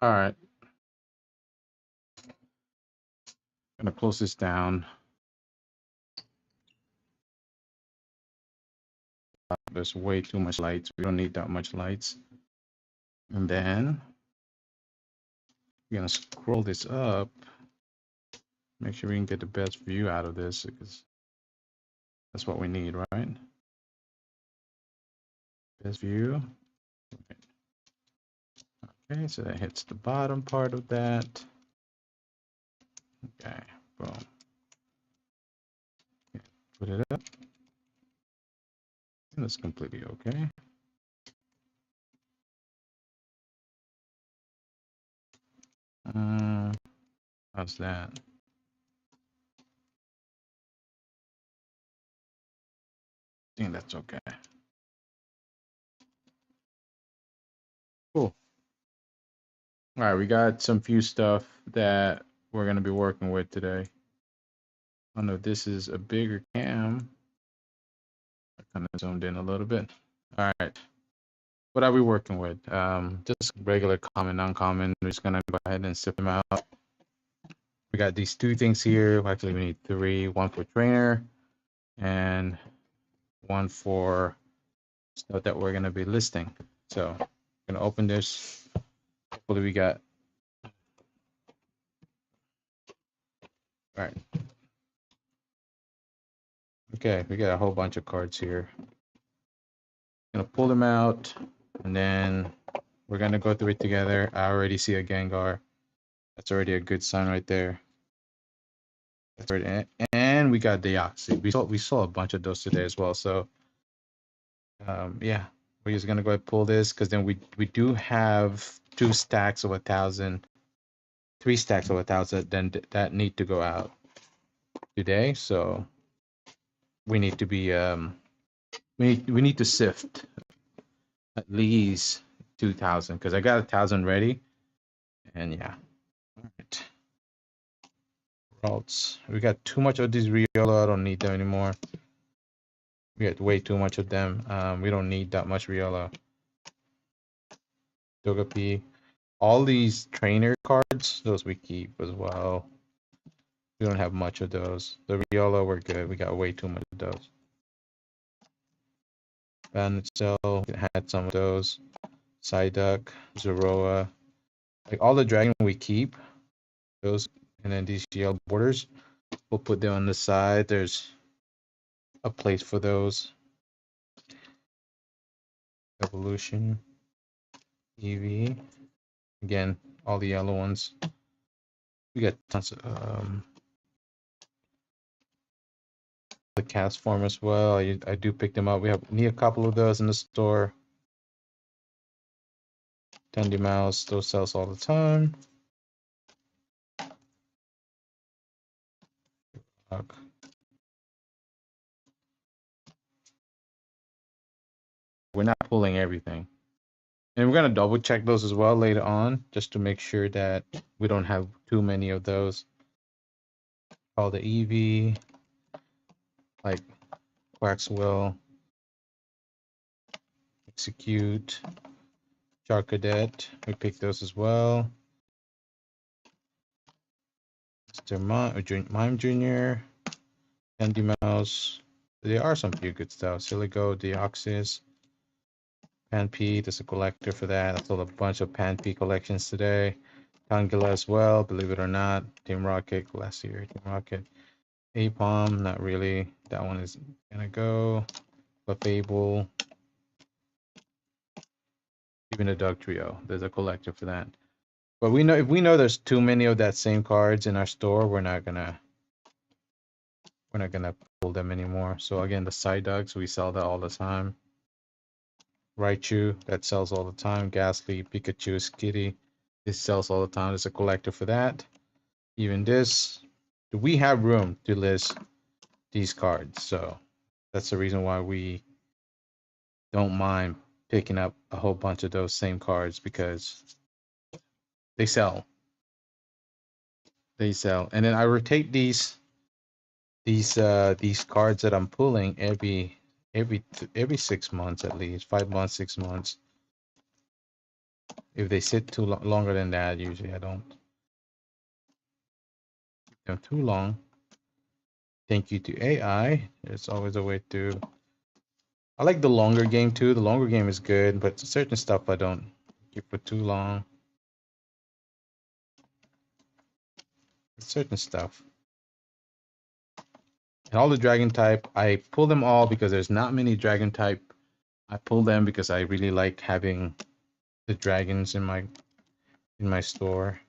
All right, gonna close this down. There's way too much lights. We don't need that much lights. And then we're gonna scroll this up. Make sure we can get the best view out of this because that's what we need, right? Best view. Okay, so that hits the bottom part of that. Okay, boom. Put it up. And that's completely okay. How's that? I think that's okay. Cool. All right, we got some few stuff that we're gonna be working with today. I know this is a bigger cam. I kind of zoomed in a little bit. All right, what are we working with? Just regular common, uncommon. We're just gonna go ahead and sip them out. We got these two things here. Actually, we need three. One for trainer, and one for stuff that we're gonna be listing. So, I'm gonna open this. Hopefully, we got. All right. Okay, we got a whole bunch of cards here. Gonna pull them out, and then we're gonna go through it together. I already see a Gengar. That's already a good sign right there. That's already, and we got Deoxys. We saw a bunch of those today as well. So yeah, we're just gonna go ahead and pull this because then we do have 2 stacks of 1,000, 3 stacks of 1,000 then that need to go out today. So we need to be we need to sift at least 2,000 because I got 1,000 ready. And yeah, all right. Routes. We got too much of these Riola. I don't need them anymore. We got way too much of them. We don't need that much Riola. Togepi. All these trainer cards, those we keep as well. We don't have much of those. The Riola, we're good. We got way too much of those. Bandit Cell, had some of those. Psyduck, Zoroa. Like all the dragon we keep. Those, and then these yellow borders. We'll put them on the side. There's a place for those. Evolution. EV. Again, all the yellow ones. We got tons of the cast form as well. I do pick them up. We need a couple of those in the store. Tandy Mouse, those sells all the time. We're not pulling everything. And we're gonna double check those as well later on, just to make sure that we don't have too many of those. All the EV, like Quaxwell, Execute, Charcadet, we pick those as well. Mr. Mime Jr., Candy Mouse. There are some few good stuff. Siligo, Deoxys, Panpea, there's a collector for that. I sold a bunch of Panpea collections today. Tangela as well, believe it or not. Team Rocket, last year, Team Rocket. Apom, not really. That one is gonna go. Fable. Even the Dog Trio, there's a collector for that. But we know if we know there's too many of that same cards in our store, we're not gonna pull them anymore. So again, the side dogs, we sell that all the time. Raichu, that sells all the time. Ghastly, Pikachu, Skitty, this sells all the time. There's a collector for that. Even this, we have room to list these cards, so that's the reason why we don't mind picking up a whole bunch of those same cards because they sell. They sell, and then I rotate these cards that I'm pulling every 6 months at least, 5 months, 6 months. If they sit too longer than that, usually I don't keep them too long. Thank you to AI. There's always a way to. I like the longer game too. The longer game is good, but certain stuff I don't keep for too long. Certain stuff. And all the dragon type, I pull them all because there's not many dragon type. I pull them because I really like having the dragons in my store.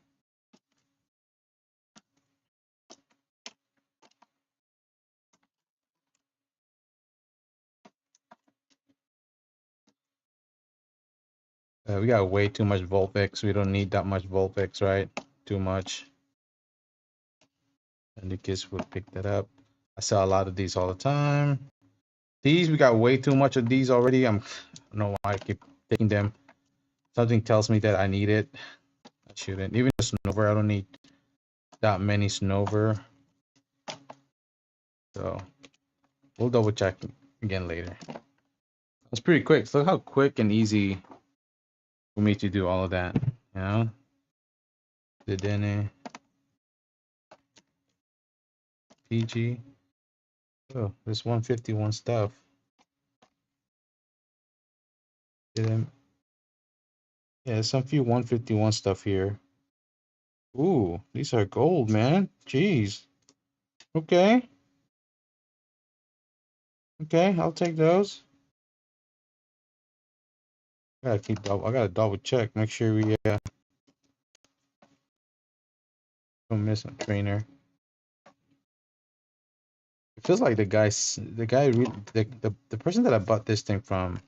We got way too much Vulpix. We don't need that much Vulpix, right? Too much. And the kids will pick that up. I sell a lot of these all the time. These, we got way too much of these already. I don't know why I keep taking them. Something tells me that I need it. I shouldn't. Even the Snover, I don't need that many Snover. So we'll double check again later. That's pretty quick. Look how quick and easy for me to do all of that. You know? Dedenne, PG. Oh, there's 151 stuff. Yeah, there's some few 151 stuff here. Ooh, these are gold, man. Jeez. Okay. Okay, I'll take those. I gotta double check. Make sure we don't miss a trainer. It feels like the person that I bought this thing from,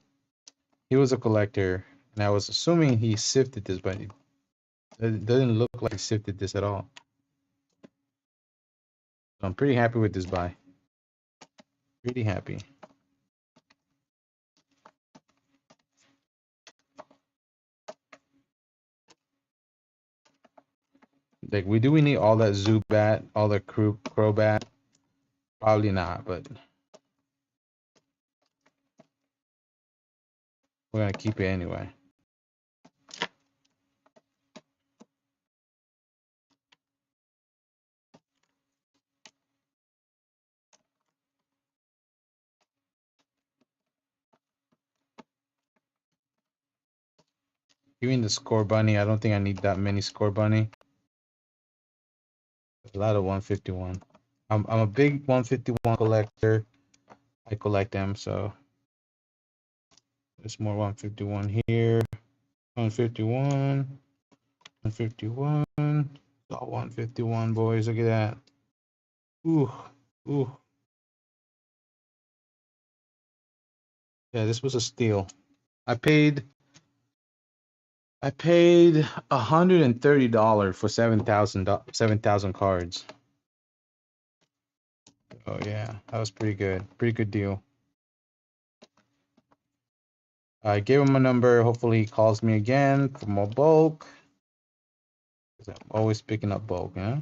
he was a collector, and I was assuming he sifted this, but it doesn't look like he sifted this at all. So I'm pretty happy with this buy. Pretty happy. Like, do we need all that Zubat, all the Crobat? Probably not, but we're gonna keep it anyway. Even the Score Bunny, I don't think I need that many Score Bunny. There's a lot of 151. I'm a big 151 collector. I collect them, so there's more 151 here. 151, 151. It's all 151, boys. Look at that. Ooh, ooh. Yeah, this was a steal. I paid $130 for 7,000 cards. Oh yeah, that was pretty good. Pretty good deal. I gave him a number. Hopefully he calls me again for more bulk. I'm always picking up bulk, huh?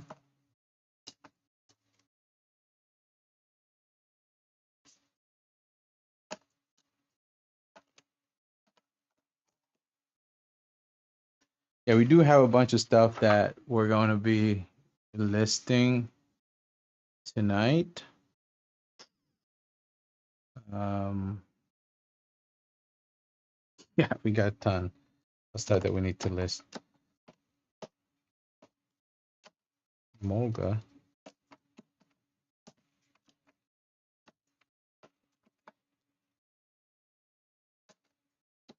Yeah, we do have a bunch of stuff that we're going to be listing tonight. Yeah, we got a ton of stuff that we need to list. Molga.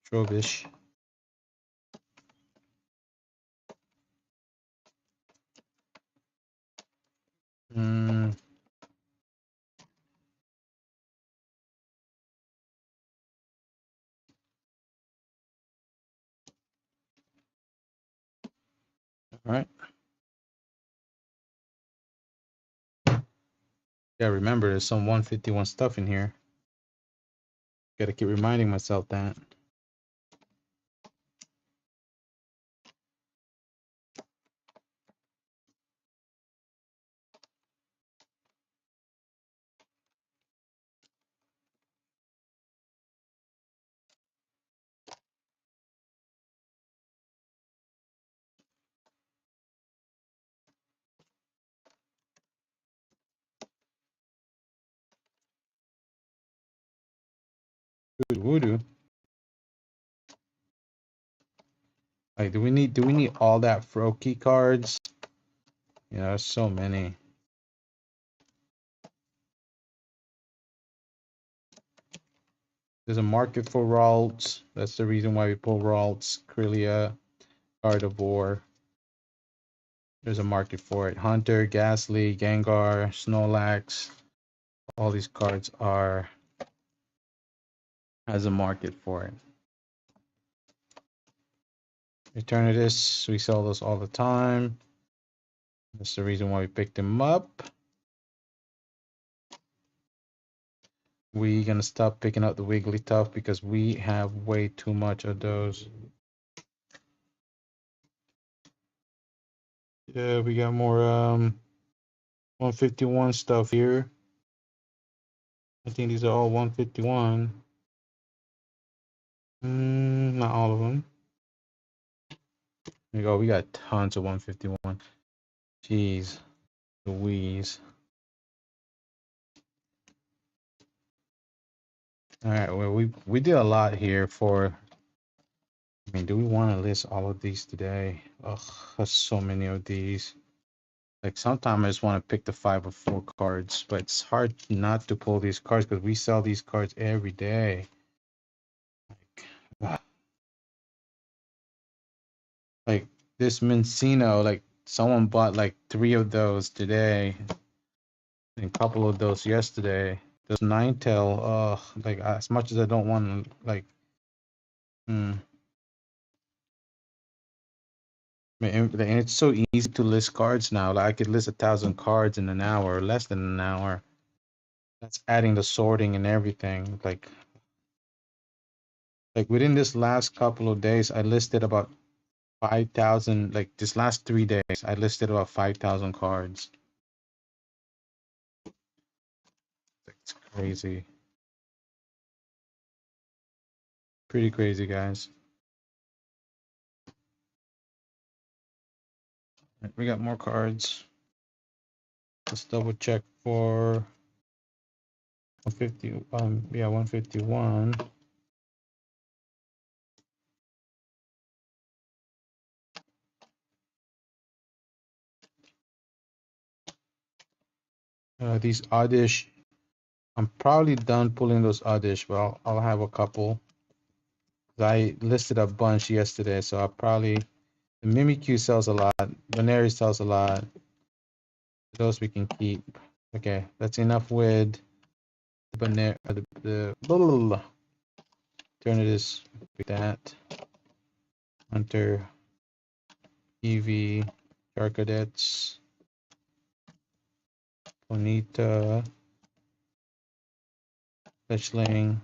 Trovish. Mm. All right. Yeah, remember, there's some 151 stuff in here. Gotta keep reminding myself that. Voodoo. Like, do we need all that Froakie cards? You know, there's so many. There's a market for Ralts. That's the reason why we pull Ralts, Krylia, Gardevoir. There's a market for it. Hunter, Ghastly, Gengar, Snorlax. All these cards has a market for it. Eternatus, we sell those all the time. That's the reason why we picked them up. We're gonna stop picking up the Wigglytuff because we have way too much of those. Yeah, we got more 151 stuff here. I think these are all 151. Not all of them. There you go. We got tons of 151. Jeez, Louise. All right. Well, we did a lot here for. I mean, do we want to list all of these today? Ugh, there's so many of these. Like sometimes I just want to pick the 5 or 4 cards, but it's hard not to pull these cards because we sell these cards every day. Like, like this Mincino, like someone bought like 3 of those today, and a couple of those yesterday. Those Ninetale, like as much as I don't want to, like, and it's so easy to list cards now. Like I could list 1,000 cards in an hour, or less than an hour. That's adding the sorting and everything. Like within this last couple of days, I listed about 5,000. Like this last 3 days, I listed about 5,000 cards. It's crazy. Pretty crazy, guys. We got more cards. Let's double check for 150. Yeah, 151. These oddish. I'm probably done pulling those oddish, but I'll have a couple. I listed a bunch yesterday, so I'll probably. The Mimikyu sells a lot. Veneri sells a lot. Those we can keep. Okay, that's enough with the blah, blah, blah. Eternatus, that. Hunter, Eevee, Charcadets, Bonita, Fetchling,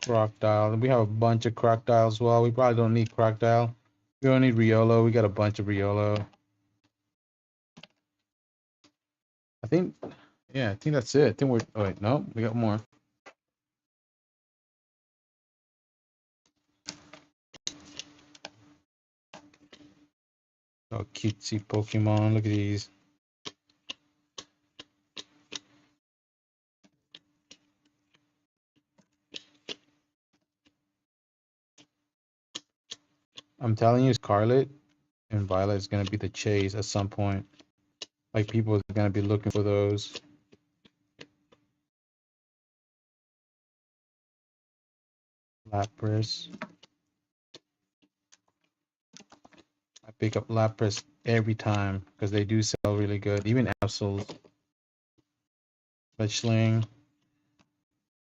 Crocodile. We have a bunch of Crocodile as well. We probably don't need Crocodile. We don't need Riolo. We got a bunch of Riolo. I think, yeah, I think that's it. I think we're, oh wait, no, we got more. Oh, cutesy Pokemon. Look at these. I'm telling you, Scarlet and Violet is going to be the chase at some point. Like, people are going to be looking for those. Lapras. I pick up Lapras every time because they do sell really good. Even Absol, Fletchling,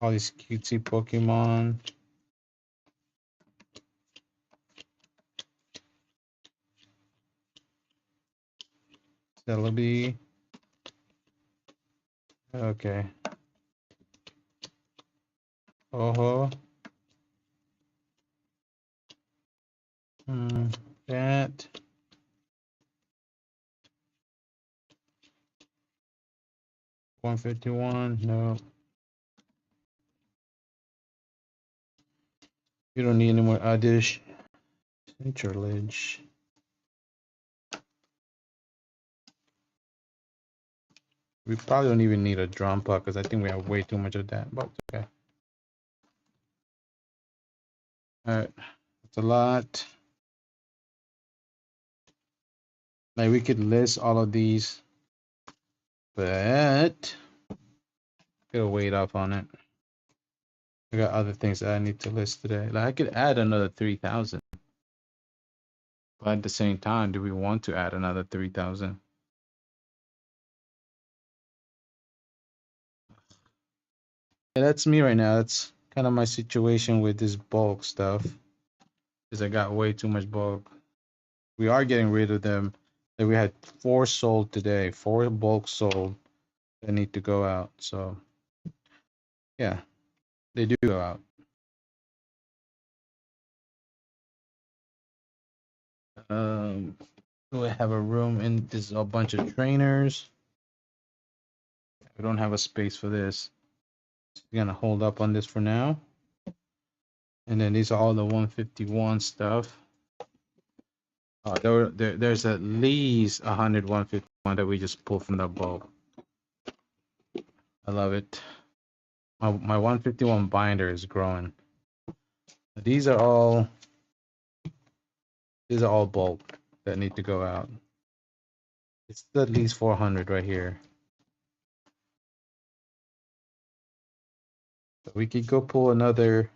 all these cutesy Pokemon. Celebi. Okay. Oh. That. $151. No. You don't need any more Oddish. Centralage. We probably don't even need a drum puck because I think we have way too much of that, but okay. Alright, that's a lot. Like we could list all of these, but gotta wait up on it. I got other things that I need to list today. Like I could add another 3,000. But at the same time, do we want to add another 3,000? Yeah, that's me right now. That's kind of my situation with this bulk stuff. Is I got way too much bulk. We are getting rid of them. Like we had 4 sold today, 4 bulk sold that need to go out. So yeah, they do go out. Do I have a room in this? Is a bunch of trainers. We don't have a space for this. So we're gonna hold up on this for now. And then these are all the 151 stuff. There's at least 100 151 that we just pulled from the bulk. I love it. My 151 binder is growing. These are all bulk that need to go out. It's at least 400 right here. So we could go pull another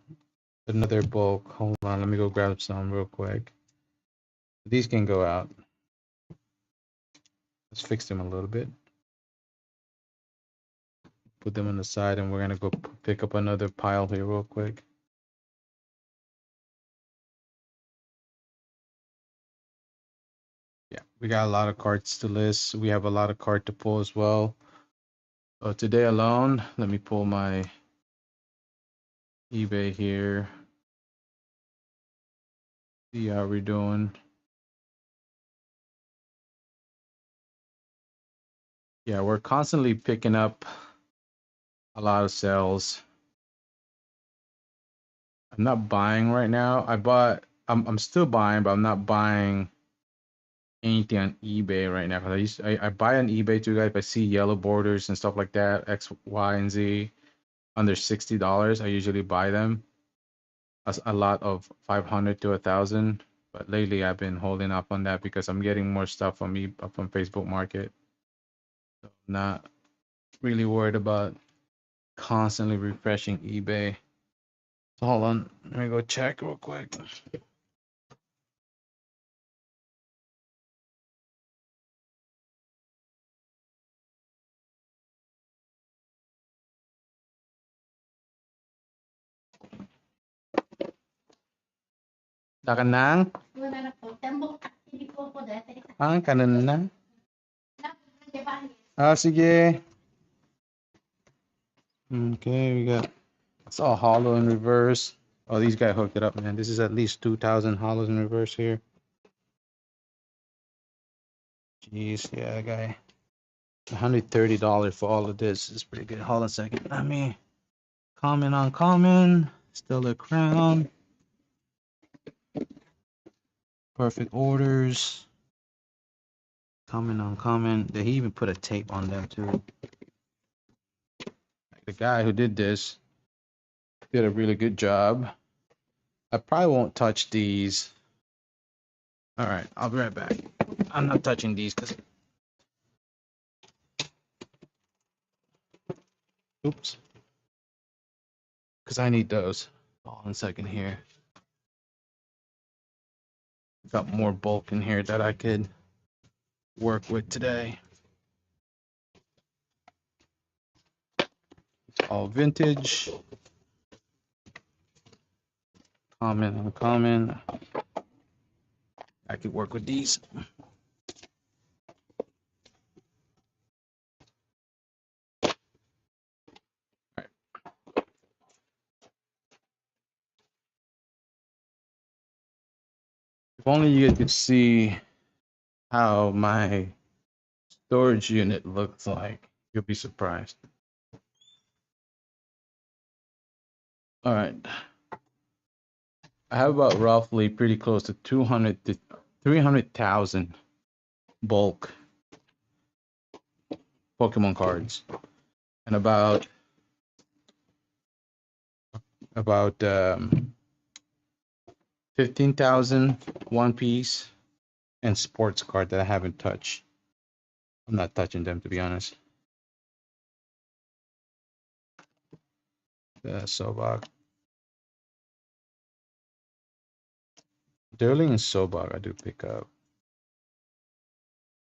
bulk. Hold on, let me go grab some real quick. These can go out. Let's fix them a little bit. Put them on the side, and we're gonna go pick up another pile here real quick. Yeah, we got a lot of cards to list. We have a lot of card to pull as well. Today alone, let me pull my eBay here. See how we're doing. Yeah, we're constantly picking up a lot of sales. I'm not buying right now. I'm still buying, but I'm not buying anything on eBay right now. Cause I buy on eBay too, guys. If I see yellow borders and stuff like that, X, Y, and Z under $60, I usually buy them. A lot of 500 to 1,000. But lately, I've been holding up on that because I'm getting more stuff from from Facebook Market. So I'm not really worried about constantly refreshing eBay. So hold on, let me go check real quick. Dakanang? Kanan na? Sige. Okay, we got. I saw a hollow in reverse. Oh, these guys hooked it up, man. This is at least 2,000 hollows in reverse here. Jeez, yeah, guy. $130 for all of this is pretty good. Hold on a second. Let me comment on common. Still a crown. Perfect orders. Comment on comment. He even put a tape on them too. The guy who did this did a really good job. I probably won't touch these. All right, I'll be right back. I'm not touching these because. Oops. Because I need those. Hold on a second here. Got more bulk in here that I could work with today. All vintage. Common, uncommon. I could work with these. Right. If only you could see how my storage unit looks like, you'll be surprised. All right. I have about roughly pretty close to 200 to 300,000 bulk. Pokemon cards, and about 15,000 One Piece and sports card that I haven't touched. I'm not touching them, to be honest. The Sobak. Durling and Sobak I do pick up.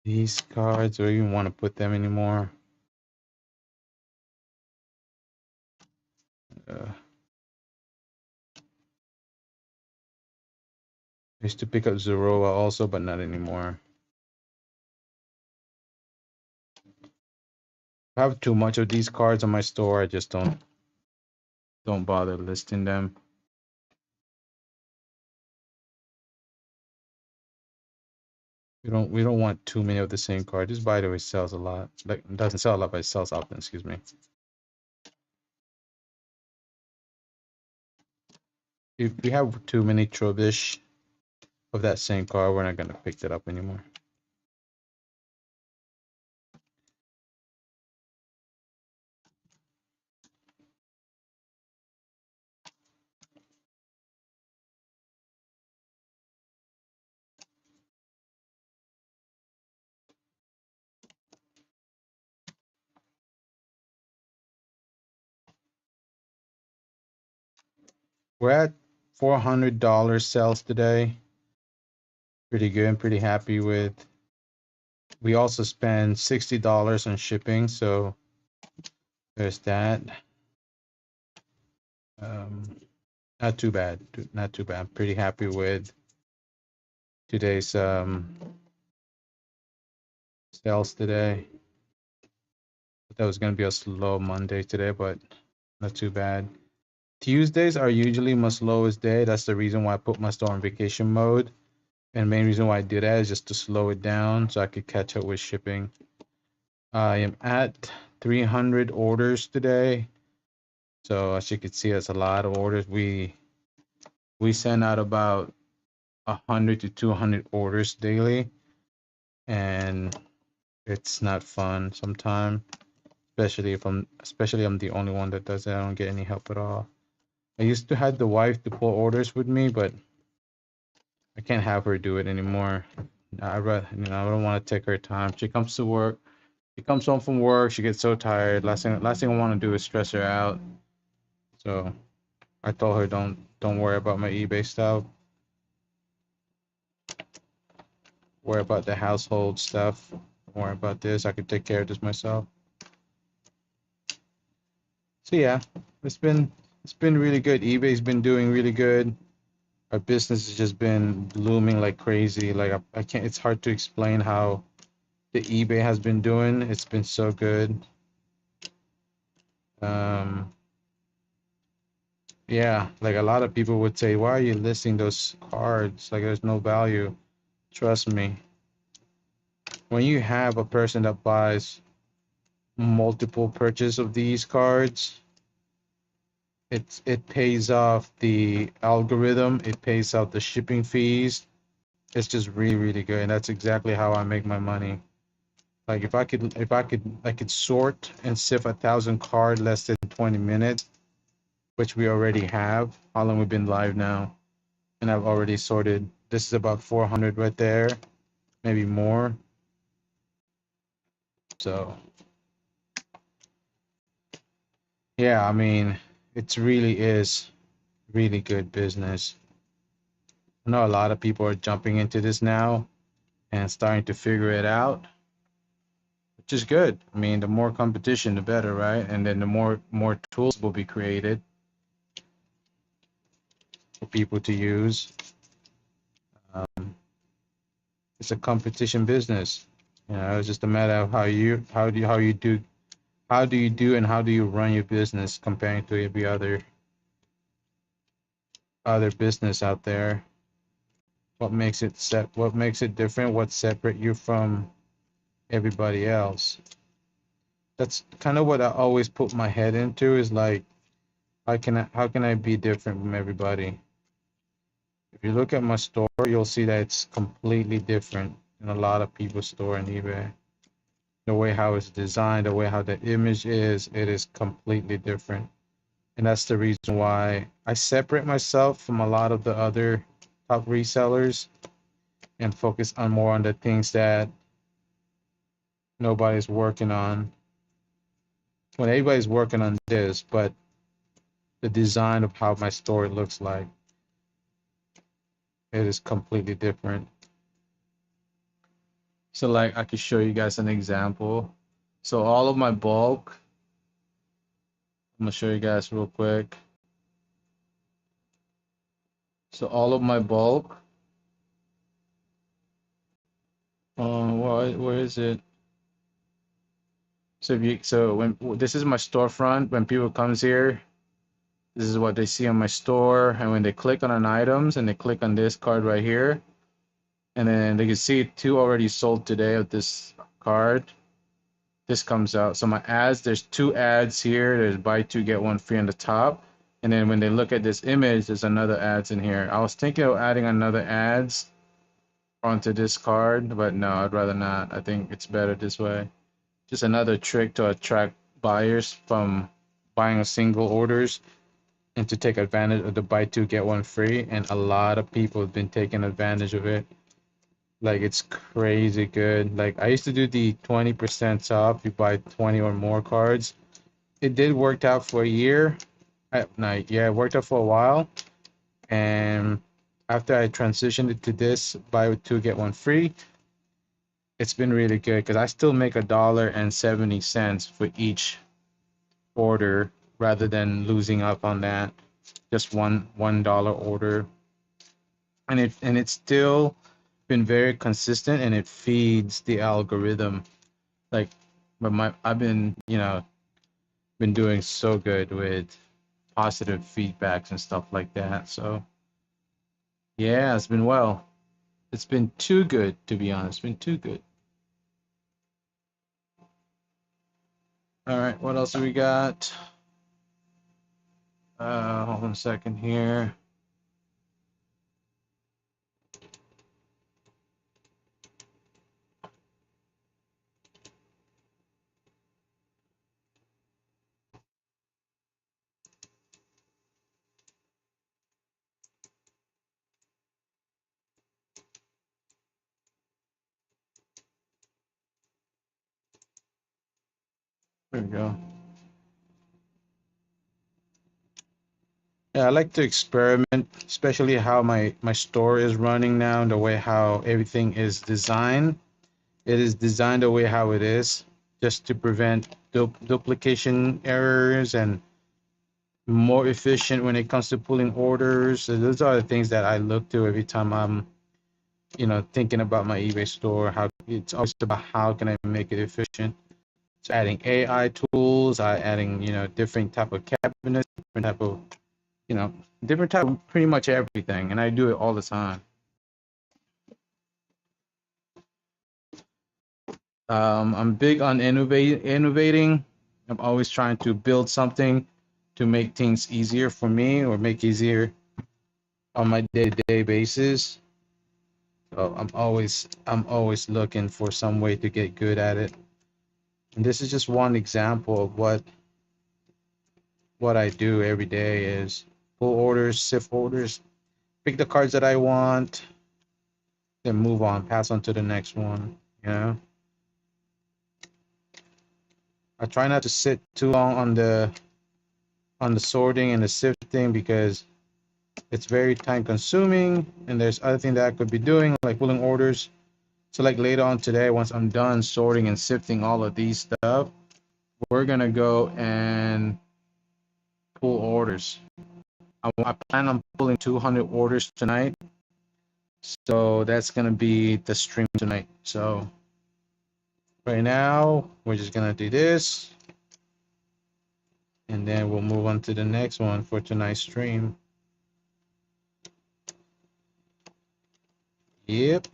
These cards, do I even want to put them anymore? I used to pick up Zoroa also, but not anymore. I have too much of these cards on my store. I just don't bother listing them. We don't want too many of the same card. This, by the way, sells a lot. Like, it doesn't sell a lot, but it sells often. Excuse me. If we have too many Trubbish of that same card, we're not gonna pick that up anymore. We're at $400 sales today. Pretty good. I'm pretty happy with. We also spend $60 on shipping, so there's that. Not too bad. Not too bad. I'm pretty happy with today's sales today. That was gonna be a slow Monday today, but not too bad. Tuesdays are usually my slowest day. That's the reason why I put my store on vacation mode. And the main reason why I do that is just to slow it down so I could catch up with shipping. I am at 300 orders today. So as you can see, that's a lot of orders. We send out about 100 to 200 orders daily, and it's not fun sometimes, especially I'm the only one that does it. I don't get any help at all. I used to have the wife to pull orders with me, but I can't have her do it anymore. I don't want to take her time. She comes to work. She comes home from work. She gets so tired. Last thing I want to do is stress her out. So I told her don't worry about my eBay stuff. Worry about the household stuff. Don't worry about this. I can take care of this myself. So yeah, it's been really good. eBay's been doing really good. Our business has just been blooming like crazy. Like I can't. It's hard to explain how the eBay has been doing. It's been so good. Yeah, like a lot of people would say, why are you listing those cards? Like there's no value. Trust me. When you have a person that buys multiple purchase of these cards, it pays off the algorithm, it pays out the shipping fees. It's just really, really good. And that's exactly how I make my money. Like if I could sort and sift 1,000 cards less than 20 minutes, which we already have. How long we've been live now? And I've already sorted. This is about 400 right there, maybe more. So yeah, I mean, it really is really good business. I know a lot of people are jumping into this now and starting to figure it out, which is good. I mean, the more competition, the better, right? And then the more tools will be created for people to use. It's a competition business. You know, it's just a matter of how do you do and how do you run your business comparing to every other business out there. What makes it different? What separate you from everybody else? That's kind of what I always put my head into, is like, how can I be different from everybody? If you look at my store, you'll see that it's completely different than a lot of people's store on eBay. the way how it's designed, the way how the image is, it is completely different. And that's the reason why I separate myself from a lot of the other top resellers and focus on more on the things that nobody's working on. When everybody's working on this, but the design of how my store looks like, it is completely different. So like I could show you guys an example. So all of my bulk, I'm gonna show you guys real quick. So all of my bulk, where is it? So if you, so when this is my storefront, when people comes here, this is what they see on my store. And when they click on an items and they click on this card right here, and then they can see two already sold today of this card. This comes out. So my ads, there's two ads here. There's buy two, get one free on the top. And then when they look at this image, there's another ads in here. I was thinking of adding another ads onto this card, but no, I'd rather not. I think it's better this way. Just another trick to attract buyers from buying a single orders and to take advantage of the buy two, get one free. And a lot of people have been taking advantage of it. Like it's crazy good. Like I used to do the 20% off. You buy 20 or more cards. It did work out for a year. Yeah, it worked out for a while. And after I transitioned it to this buy two get one free, it's been really good because I still make $1.70 for each order rather than losing up on that. Just $1 order. And it's still been very consistent and it feeds the algorithm. Like but I've been, been doing so good with positive feedbacks and stuff like that. So yeah, it's been well. It's been too good, to be honest. It's been too good. All right, what else do we got? Hold on a second here. There we go. Yeah, I like to experiment, especially how my store is running now, the way how everything is designed. It is designed the way how it is, just to prevent duplication errors and more efficient when it comes to pulling orders. So those are the things that I look to every time I'm, thinking about my eBay store. How it's always about how can I make it efficient. So adding AI tools, adding different type of cabinets, different type of different type of pretty much everything, and I do it all the time. I'm big on innovating. I'm always trying to build something to make things easier for me or make easier on my day-to-day basis. So I'm always looking for some way to get good at it. And this is just one example of what I do every day is pull orders, sift orders, pick the cards that I want, then move on, pass on to the next one, you know. I try not to sit too long on the sorting and the sifting because it's very time consuming and there's other things that I could be doing like pulling orders. So like later on today, once I'm done sorting and sifting all of these stuff, we're gonna go and pull orders. I plan on pulling 200 orders tonight. So that's gonna be the stream tonight. So right now we're just gonna do this and then we'll move on to the next one for tonight's stream. Yep.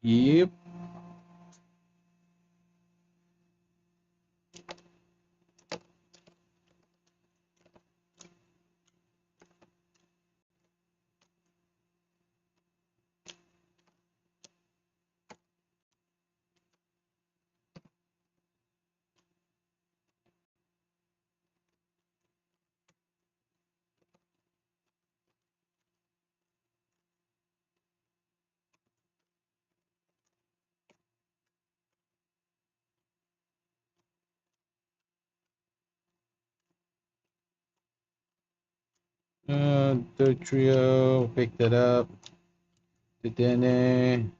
Yep. The trio, pick that up. Then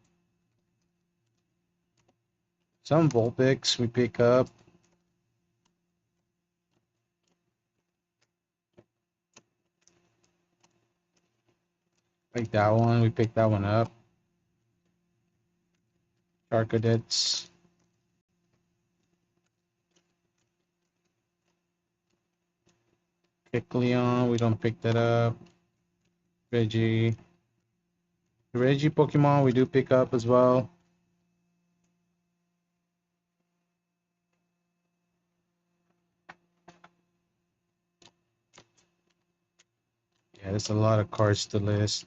some Vulpix we pick up. Like that one, we picked that one up. Charcadets. Kecleon, we don't pick that up. Reggie. The Reggie Pokemon we do pick up as well. Yeah, there's a lot of cards to list.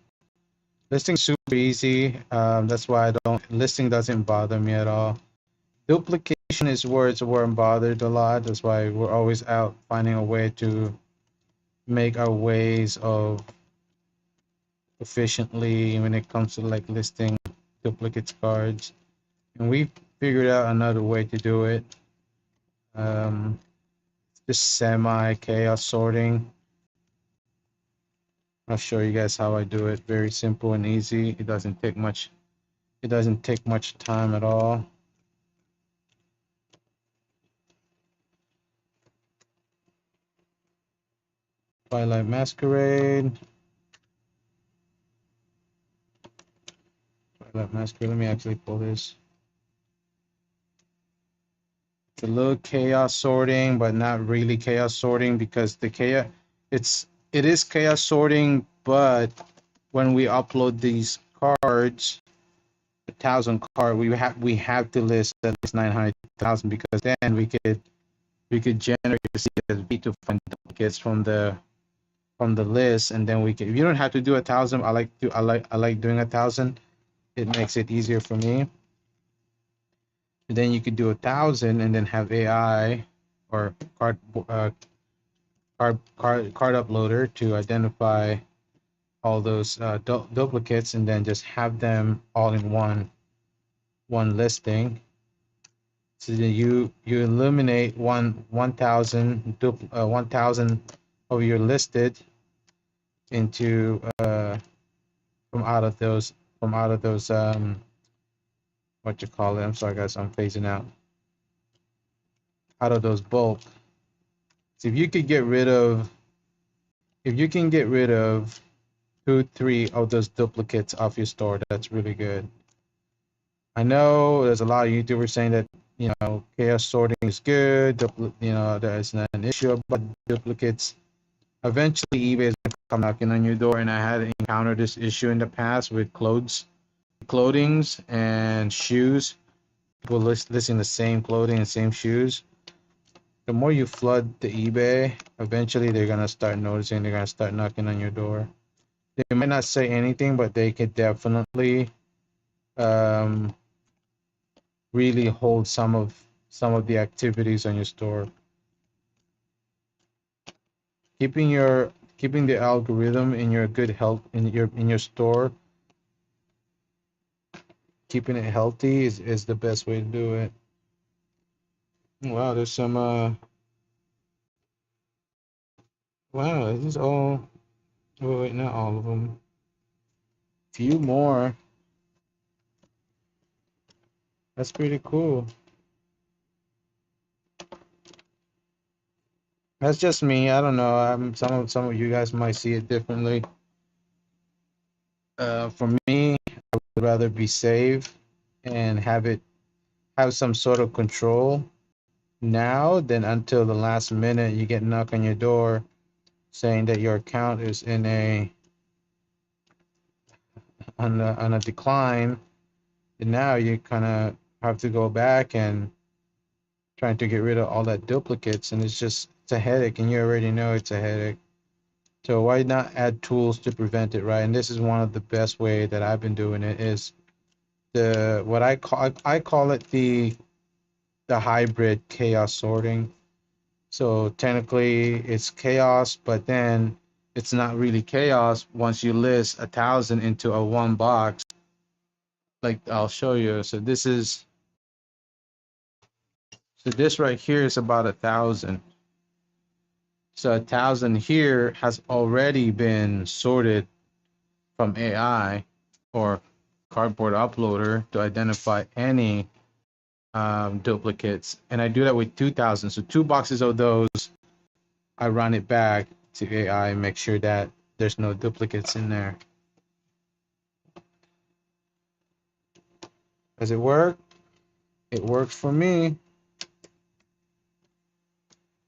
Listing's super easy. That's why I don't. Listing doesn't bother me at all. Duplication is where I'm bothered a lot. That's why we're always out finding a way to make our ways of efficiently when it comes to like listing duplicate cards. And we figured out another way to do it. Just semi chaos sorting. I'll show you guys how I do it. Very simple and easy. It doesn't take much. It doesn't take much time at all. Twilight Masquerade. Twilight Masquerade. Let me actually pull this. It's a little chaos sorting, but not really chaos sorting because the chaos. It is chaos sorting, but when we upload these cards, 1,000 card, we have to list at least 900,000 because then we could generate a CSV to find duplicates from the list, and then we can. If you don't have to do 1,000, I like doing 1,000. It makes it easier for me. And then you could do 1,000 and then have AI or card uploader to identify all those duplicates, and then just have them all in one listing. So then you eliminate 1,000 of your listed into from out of those what you call it. I'm sorry guys, I'm phasing out of those bulk. So if you can get rid of 2-3 of those duplicates off your store, that's really good. I know there's a lot of YouTubers saying that chaos sorting is good. There's not an issue about duplicates. Eventually, eBay is going to come knocking on your door, and I had encountered this issue in the past with clothings and shoes. People listing the same clothing and same shoes. The more you flood the eBay, eventually they're gonna start noticing. They're gonna start knocking on your door. They might not say anything, but they could definitely um, really hold some of the activities on your store. Keeping the algorithm in your good health in your store, keeping it healthy is the best way to do it. Wow, there's some wow, this is all wait, not all of them. Few more. That's pretty cool. That's just me. I don't know. Some of you guys might see it differently. For me, I would rather be safe and have some sort of control now than until the last minute you get knocked on your door saying that your account is on a decline, And now you kind of have to go back and trying to get rid of all that duplicates, and it's a headache, and you already know it's a headache. So why not add tools to prevent it, right? And this is one of the best way that I've been doing it is the what I call it the hybrid chaos sorting. So technically it's chaos, but then it's not really chaos once you list 1,000 into a one box. Like I'll show you. So this right here is about 1,000. So 1,000 here has already been sorted from AI or cardboard uploader to identify any duplicates. And I do that with 2,000. So 2 boxes of those, I run it back to AI and make sure that there's no duplicates in there. Does it work? It works for me.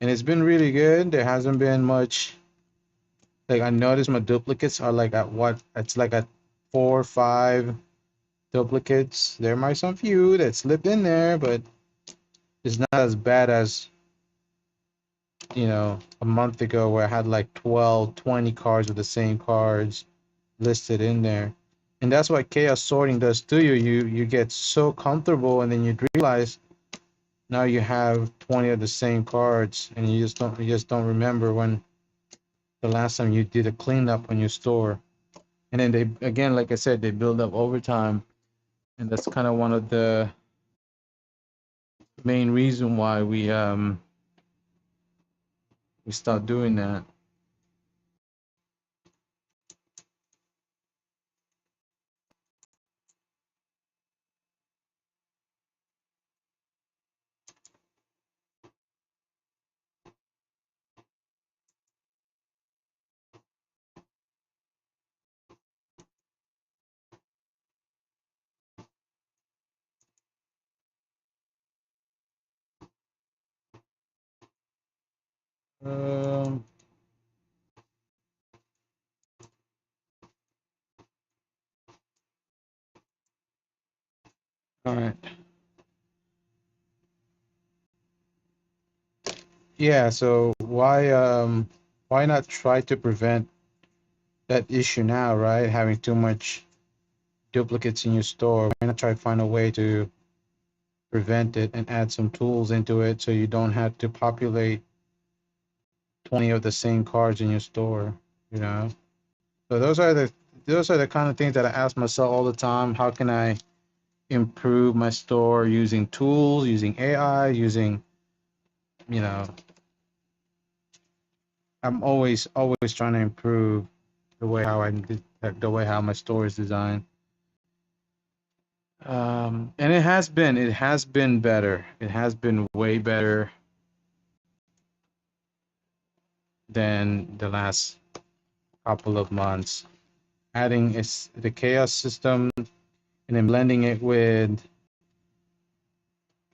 And it's been really good. There hasn't been much. Like I noticed my duplicates are like at what? It's like at 4 or 5 duplicates. There might be some few that slipped in there, but it's not as bad as, a month ago where I had like 12, 20 cards with the same cards listed in there. And that's what chaos sorting does to you. You get so comfortable and then you realize now you have 20 of the same cards and you just don't remember when the last time you did a cleanup on your store. And then they again, like I said, they build up over time. And that's kind of one of the main reason why we start doing that. Um, all right. Yeah, so why not try to prevent that issue now, right? Having too much duplicates in your store. Why not try to find a way to prevent it and add some tools into it so you don't have to populate 20 of the same cards in your store, you know? So those are the kind of things that I ask myself all the time. How can I improve my store using tools, using AI, you know, I'm always trying to improve the way how my store is designed. And it has been better. It has been way better than the last couple of months. Adding is the chaos system and then blending it with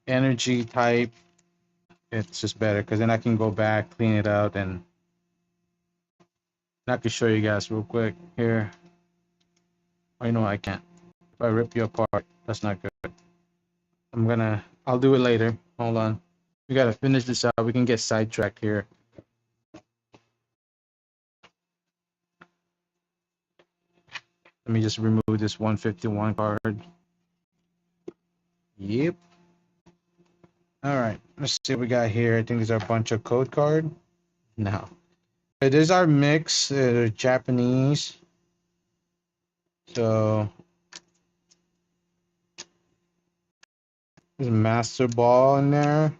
energy type, it's just better because then I can go back, clean it out, and I can show you guys real quick here. Oh, you know what? I can't. If I rip you apart, that's not good. I'll do it later. Hold on. We gotta finish this out. We can get sidetracked here. Let me just remove this 151 card. Yep. All right. Let's see what we got here. I think these are a bunch of code card. No. It is our mix. They're Japanese. So there's a master ball in there.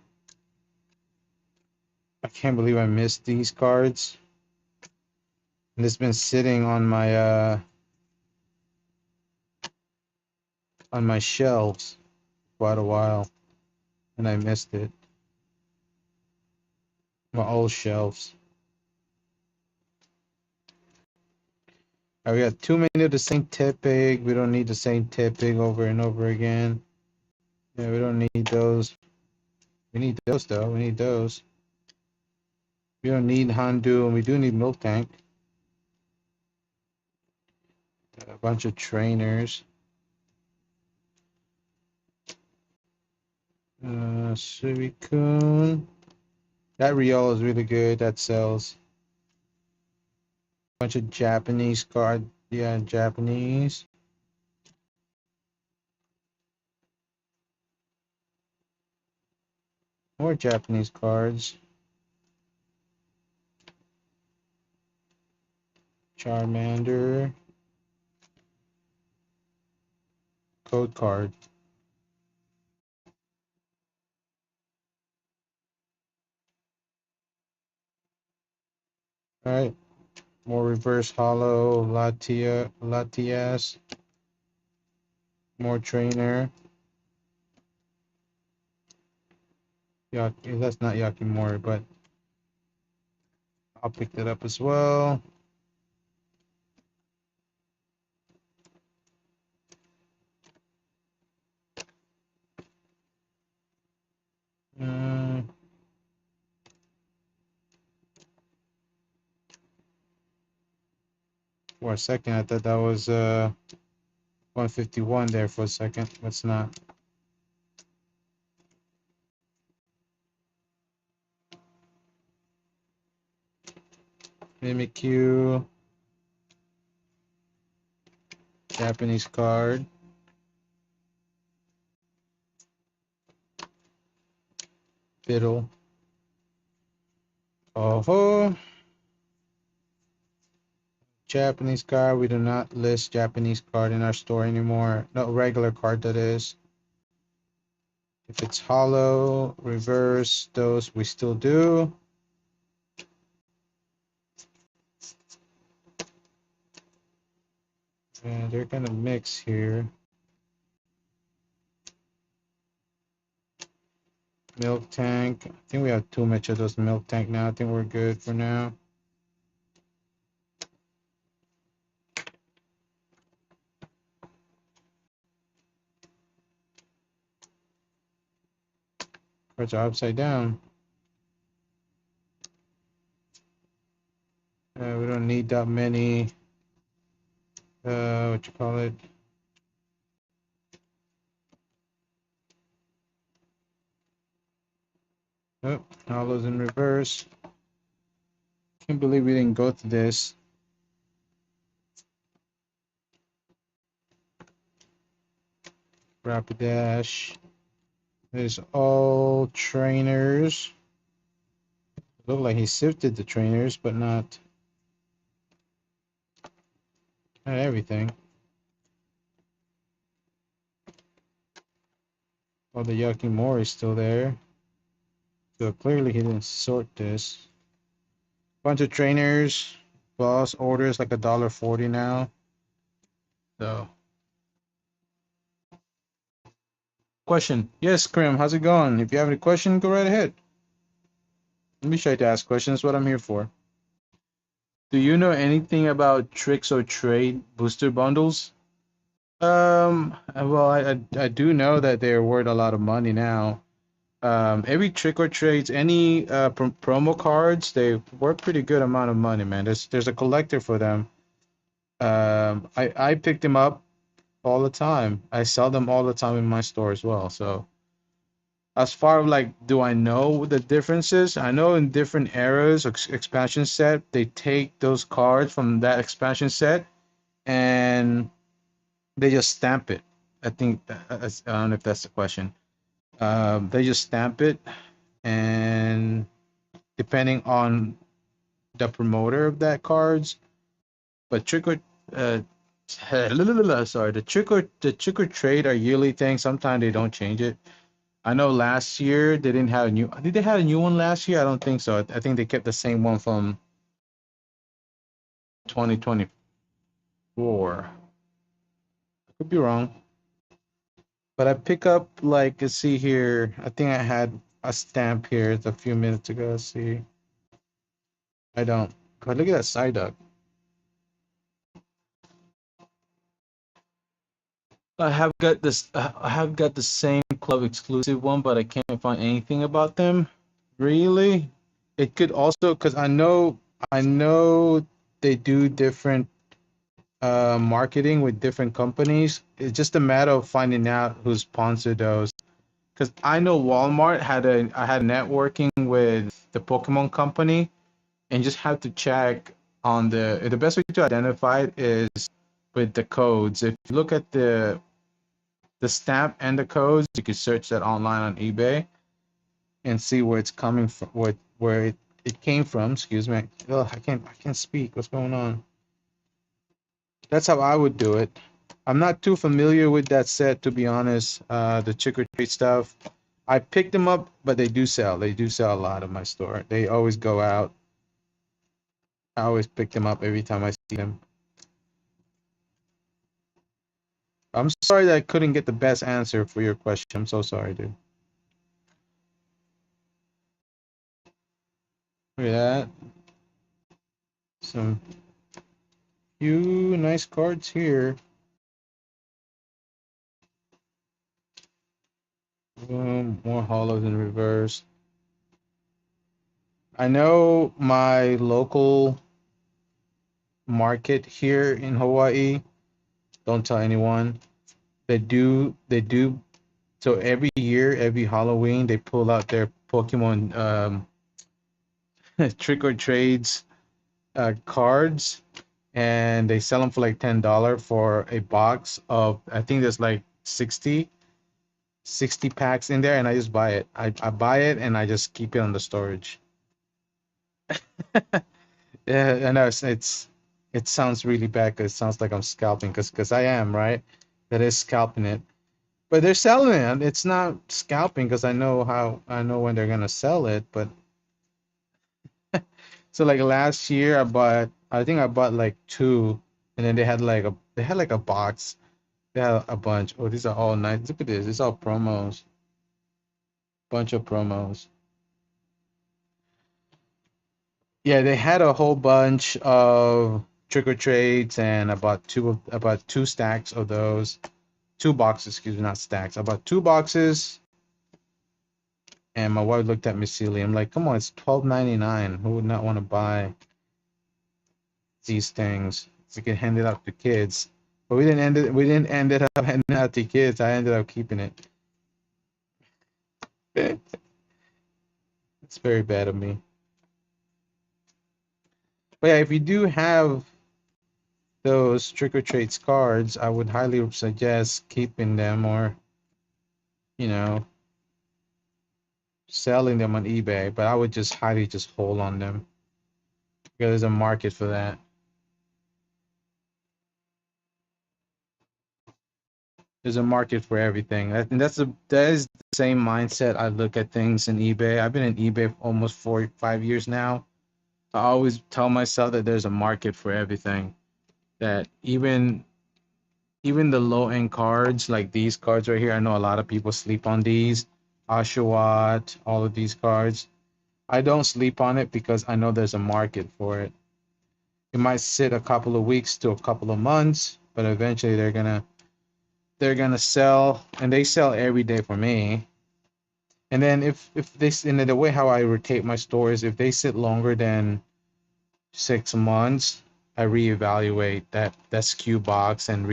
I can't believe I missed these cards. And it's been sitting on my shelves quite a while, and I missed it. My old shelves. We got too many of the same Tepig. We don't need the same Tepig over and over again. Yeah, we don't need those. We need those though. We need those. We don't need Handu, and we do need Milk Tank. A bunch of trainers. Suicune. That Riol is really good. That sells. Bunch of Japanese card. Yeah, Japanese. More Japanese cards. Charmander. Code card. Alright. More reverse hollow. Latias. More trainer. That's not Yakimori, but I'll pick that up as well. For a second, I thought that was 151 there for a second. But it's not. Mimikyu. Japanese card. Fiddle. Oh, Japanese card. We do not list Japanese card in our store anymore. No, regular card that is. If it's hollow, reverse, those we still do. And they're gonna mix here. Milk tank. I think we have too much of those milk tank now. I think we're good for now. Cards are upside down. We don't need that many. What you call it? Oh, hollows in reverse. Can't believe we didn't go through this. Rapidash. There's all trainers. Look like he sifted the trainers, but not everything. Well, the Yakimori is still there. So clearly he didn't sort this. Bunch of trainers. Boss orders like $1.40 now. So. Question. Yes, Krim, how's it going? If you have any question, go right ahead. Let me try to ask questions. What I'm here for. Do you know anything about tricks or trade booster bundles? Well, I do know that they're worth a lot of money now. Every trick or trades, any promo cards, they worth pretty good amount of money, man. There's a collector for them. I pick them up all the time. I sell them all the time in my store as well. So as far as like, do I know the differences? I know in different eras, expansion set, they take those cards from that expansion set and they just stamp it. I think I don't know if that's the question. They just stamp it, and depending on the promoter of that cards, but sorry, the trick or trade are yearly thing. Sometimes they don't change it. I know last year they didn't have a new. Did they have a new one last year? I don't think so. I think they kept the same one from 2024. I could be wrong. But I pick up like, let's see here. I think I had a stamp here a few minutes ago. Let's see. I don't. But look at that Psyduck. I have got this. I have got the same club exclusive one, but I can't find anything about them. Really? It could also, because I know they do different marketing with different companies. It's just a matter of finding out who sponsored those. because I know Walmart I had networking with the Pokemon company, and just have to check on the best way to identify it is with the codes. If you look at the stamp and the codes, you can search that online on eBay and see where it's coming from, where it came from. Excuse me. Ugh, I can't speak. What's going on? That's how I would do it. I'm not too familiar with that set, to be honest. The trick or treat stuff. I picked them up, but they do sell. They do sell a lot at my store. They always go out. I always pick them up every time I see them. I'm sorry that I couldn't get the best answer for your question. I'm so sorry, dude. Look at that. Some few nice cards here. Boom, more hollows in reverse. I know my local market here in Hawaii. Don't tell anyone. They do. So every year, every Halloween, they pull out their Pokemon trick or trades cards, and they sell them for like $10 for a box of. I think there's like 60 packs in there, and I just buy it. I buy it and I just keep it on the storage. Yeah, I know it sounds really bad because it sounds like I'm scalping because I am, right? That is scalping it. But they're selling it. It's not scalping because I know when they're gonna sell it. But so like last year I think I bought like two, and then they had like a box. They had a bunch. Oh, these are all nice. Look at this. It's all promos. Bunch of promos. Yeah, they had a whole bunch of trick or treats, and about two stacks of those. Two boxes, excuse me, not stacks. About two boxes, and my wife looked at me silly. I'm like, come on, it's $12.99. Who would not want to buy these things? We can hand it out to kids. But we didn't end it up handing it out to kids. I ended up keeping it. It's very bad of me. But yeah, if you do have those trick or treats cards, I would highly suggest keeping them, or you know, selling them on eBay. But I would just highly just hold on them because there's a market for that. There's a market for everything. And that is the same mindset I look at things in eBay. I've been in eBay for almost 5 years now. I always tell myself that there's a market for everything. That even the low end cards, like these cards right here, I know a lot of people sleep on these. Oshawott, all of these cards. I don't sleep on it because I know there's a market for it. It might sit a couple of weeks to a couple of months, but eventually they're gonna sell, and they sell every day for me. And then if this, in the way how I rotate my stores, if they sit longer than 6 months, I reevaluate that SKU box and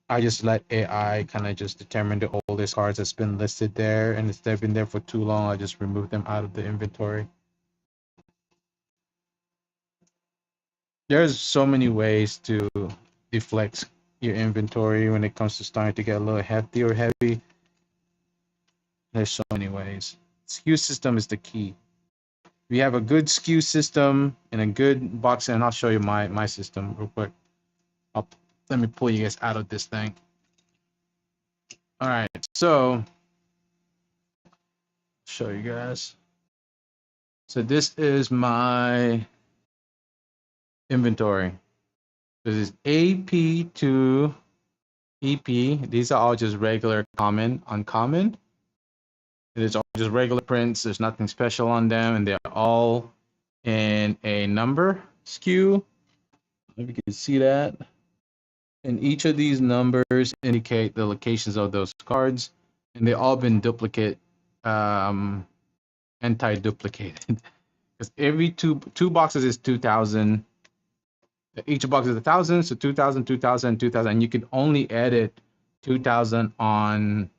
I just let AI kind of just determine the oldest cards that's been listed there, and if they've been there for too long, I just remove them out of the inventory. There's so many ways to deflect your inventory when it comes to starting to get a little hefty or heavy. There's so many ways. SKU system is the key. If you have a good SKU system and a good box, and I'll show you my system real quick. I'll, let me pull you guys out of this thing. All right, so show you guys. So this is my inventory. This is AP to EP. These are all just regular, common, uncommon. It's all just regular prints. There's nothing special on them, and they're all in a number SKU. If you can see that. And each of these numbers indicate the locations of those cards, and they all been anti-duplicated. Because every two boxes is 2,000. Each box is 1,000, so 2,000, 2,000, 2,000. And you can only edit 2,000 on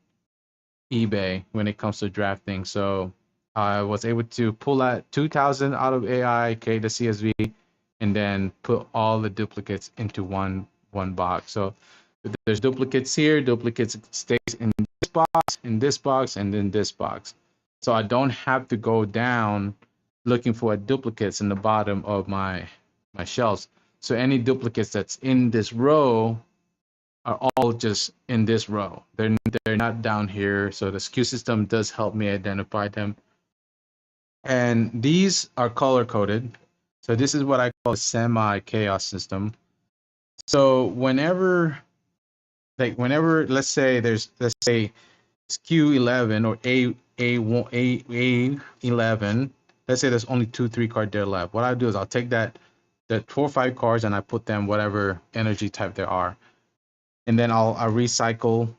eBay when it comes to drafting. So I was able to pull out 2,000 out of AI, create the CSV, and then put all the duplicates into one box. So if there's duplicates here, duplicates stays in this box, in this box, and in this box. So I don't have to go down looking for duplicates in the bottom of my shelves. So any duplicates that's in this row are all just in this row. They're not down here. So the SKU system does help me identify them. And these are color coded. So this is what I call a semi chaos system. So whenever let's say SKU 11 or A 11, let's say there's only 2-3 cards there left. What I do is I'll take the 4 or 5 cards and I put them whatever energy type there are, and then I recycle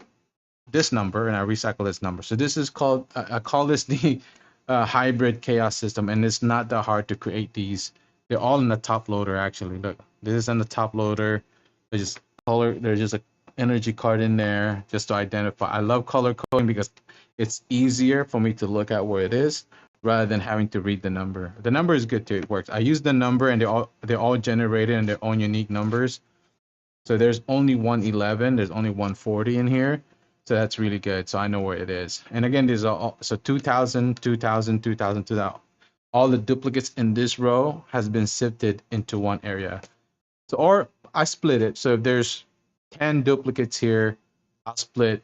this number and I recycle this number. So this is called I call this the hybrid chaos system, and it's not that hard to create these. They're all in the top loader actually. Look, this is in the top loader. There's just a energy card in there just to identify. I love color coding because it's easier for me to look at where it is rather than having to read the number. The number is good too. It works. I use the number and they're all generated in their own unique numbers. So there's only 111, there's only 140 in here. So that's really good. So I know where it is. And again, these are all, so 2000, 2000, 2000, 2000. All the duplicates in this row has been sifted into one area. So, or I split it. So if there's 10 duplicates here, I'll split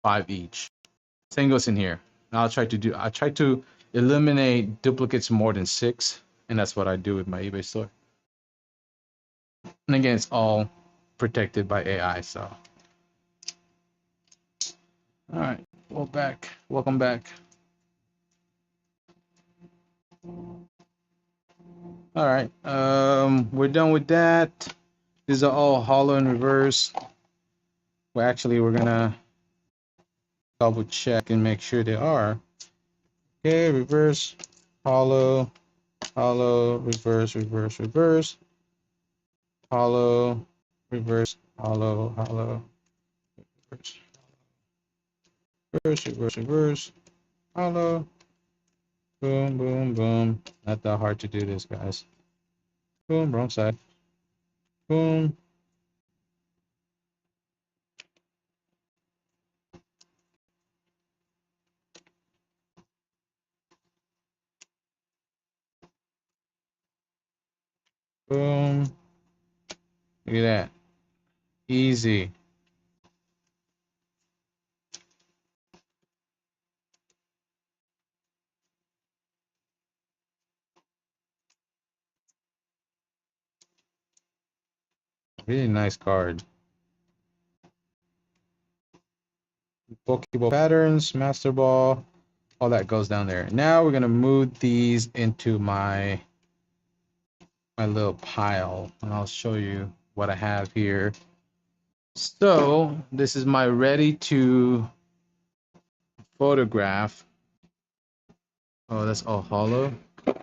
5 each. Same goes in here. I try to eliminate duplicates more than 6. And that's what I do with my eBay store. And again, it's all protected by AI. So, all right, welcome back. All right, we're done with that. These are all hollow in reverse. Well, actually, we're gonna double check and make sure they are. Okay, reverse, hollow, hollow, reverse, reverse, reverse, hollow, reverse, hollow, hollow, reverse, reverse, reverse, reverse, hollow. Boom, boom, boom. Not that hard to do this, guys. Boom, wrong side. Boom. Boom. Look at that. Easy. Really nice card. Pokeball patterns, Master Ball, all that goes down there. Now we're gonna move these into my little pile, and I'll show you what I have here. So this is my ready to photograph. Oh, that's all hollow. Oh,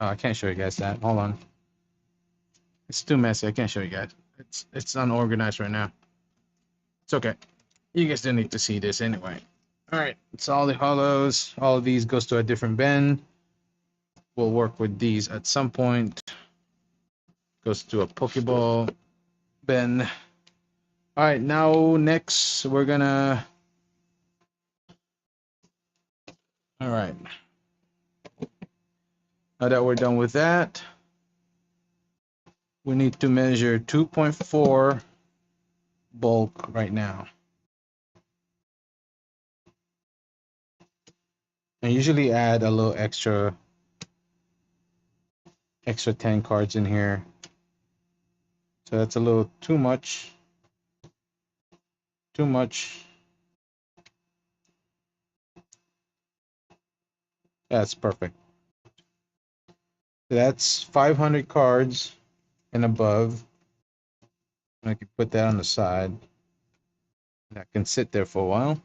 I can't show you guys that. Hold on. It's too messy. I can't show you guys. It's unorganized right now. It's okay. You guys don't need to see this anyway. All right, it's all the hollows. All of these goes to a different bin. We'll work with these at some point. Goes to a Pokeball bin. All right, now next we're gonna. All right. Now that we're done with that, we need to measure 2.4 bulk right now. I usually add a little extra 10 cards in here. So that's a little too much. Too much. That's perfect. That's 500 cards and above. I can put that on the side. That can sit there for a while.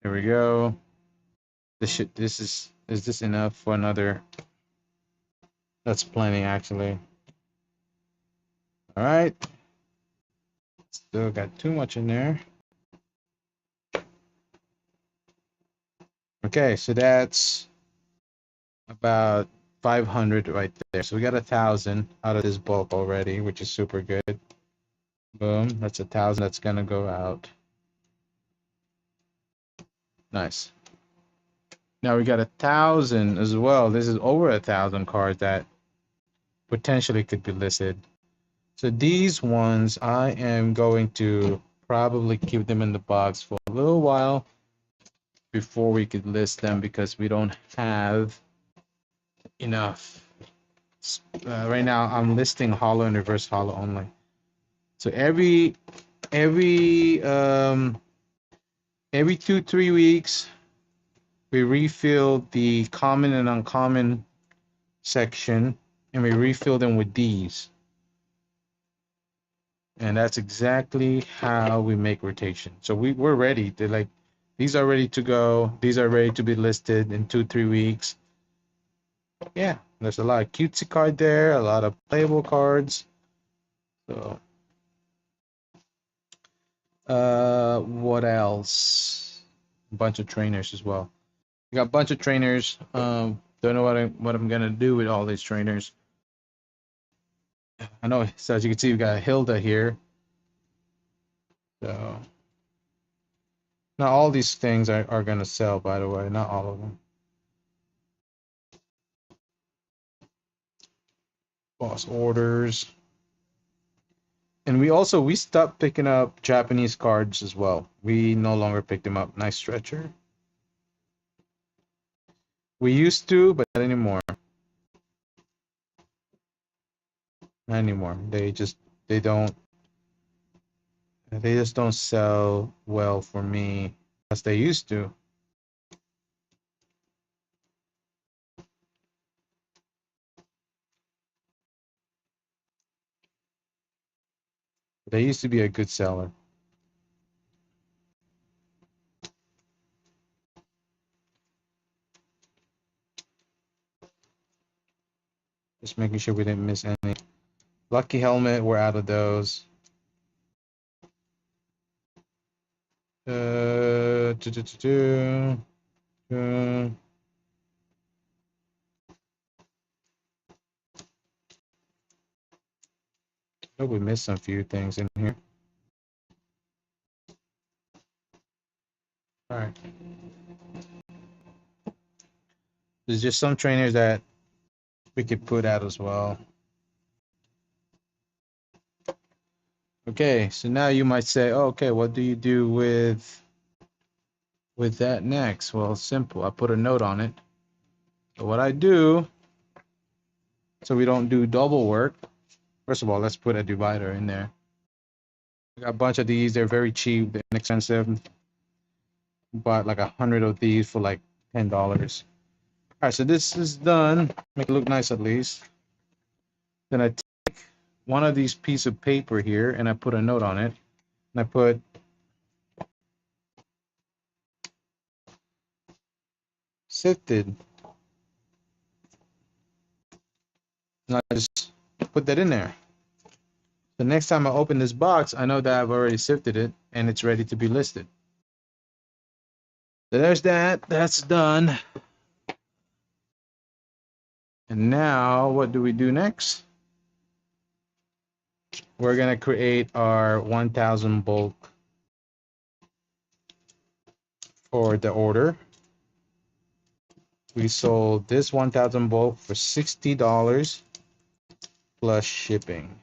There we go. Is this enough for another? That's plenty actually. All right. Still got too much in there. Okay, so that's about 500 right there. So we got 1,000 out of this bulk already, which is super good. Boom, that's 1,000 that's gonna go out. Nice. Now we got 1,000 as well. This is over 1,000 cards that potentially could be listed. So these ones, I am going to probably keep them in the box for a little while before we could list them because we don't have enough. Right now, I'm listing hollow and reverse hollow only. So every 2-3 weeks, we refill the common and uncommon section, and we refill them with these. And that's exactly how we make rotation. So we're ready. They're like, these are ready to go. These are ready to be listed in 2-3 weeks. Yeah, there's a lot of cutesy card there, a lot of playable cards. So, what else? A bunch of trainers as well. We got a bunch of trainers. Don't know what I'm gonna do with all these trainers. I know, so as you can see, we got Hilda here. So, not all these things are gonna sell, by the way. Not all of them. Boss orders. And we stopped picking up Japanese cards as well. We no longer pick them up. Nice stretcher. We used to, but not anymore. Not anymore. They don't they just don't sell well for me as they used to. They used to be a good seller. Just making sure we didn't miss any. Lucky helmet, we're out of those. Uh, do, do, do, do. Oh, we missed some few things in here. All right. There's just some trainers that we could put out as well. Okay, so now you might say, oh, okay, what do you do with that next? Well, it's simple. I put a note on it. So what I do, so we don't do double work. First of all, let's put a divider in there. We got a bunch of these. They're very cheap. They're inexpensive. Bought like 100 of these for like $10. All right, so this is done. Make it look nice at least. Then I take one of these pieces of paper here and I put a note on it. And I put sifted. And I just put that in there. The next time I open this box, I know that I've already sifted it and it's ready to be listed. So there's that. That's done. And now what do we do next? We're going to create our 1,000 bulk for the order. We sold this 1,000 bulk for $60 plus shipping.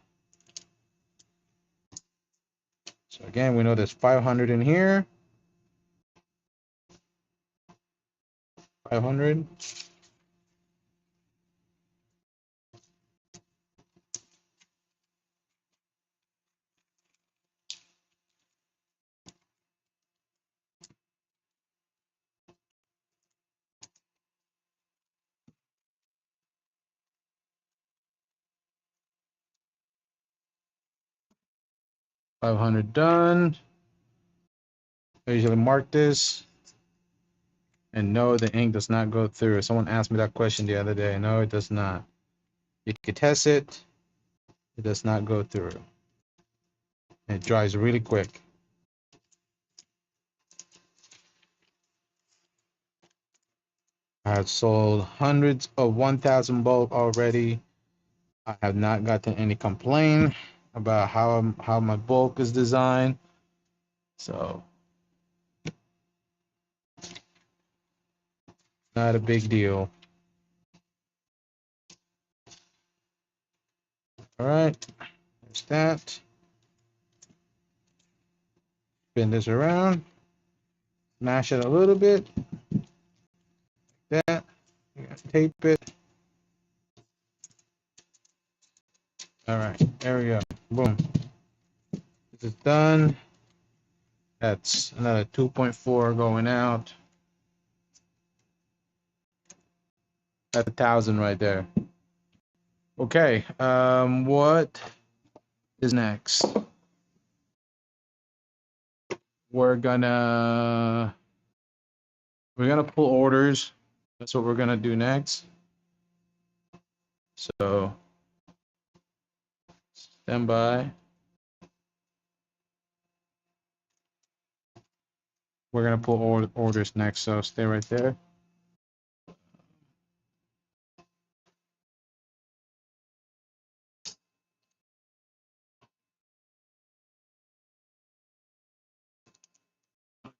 So again, we know there's 500 in here. 500. $500 done. I usually mark this. And no, the ink does not go through. Someone asked me that question the other day. No, it does not. You can test it. It does not go through. It dries really quick. I have sold hundreds of 1,000 bulk already. I have not gotten any complaint about how my bulk is designed. So not a big deal. All right, there's that. Spin this around, mash it a little bit. Like that. Tape it. All right, there we go. Boom. This is done. That's another 2.4 going out. That's 1,000 right there. Okay, what is next? We're gonna pull orders. That's what we're gonna do next. So stand by. We're gonna pull orders next, so stay right there.